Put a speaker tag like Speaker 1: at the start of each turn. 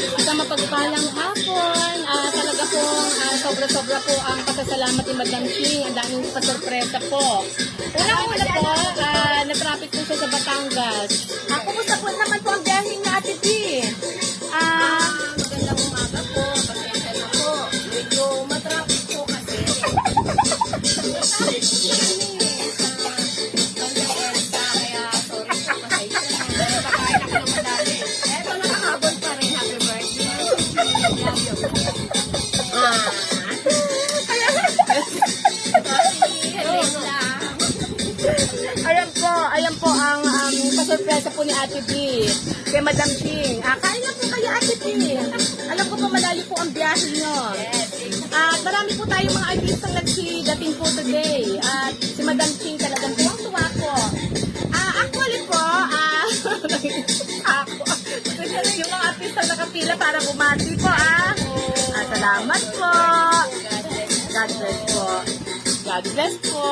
Speaker 1: Isang mapagpalang hapon. Talaga pong sobra-sobra po ang pasasalamat ni Madam Ching. Ang daming pasorpresa po. Una-una po, na-traffic po siya sa Batangas.
Speaker 2: Kumusta po naman po ang biyaheng na Ate B?
Speaker 1: Magandang umaga po. Pasensya na po. Medyo matraffic po kasi. Kaya sorry po, pasensya na. Nakakain ako ng madami. Eto, nakahabol pa rin. Happy birthday.
Speaker 2: Ayan po ang pasurpresa po ni Ate B kay Madam Ching. Kain na po kayo Ate B. Alam ko po malayo po ang biyahe nyo. At marami po tayong mga artistang nagsidating po today. At si Madam Ching talagang tuwang-tuwa po. Actually po, yung mga artistang nakapila para bumati po salamat po. God bless po.
Speaker 1: God bless po.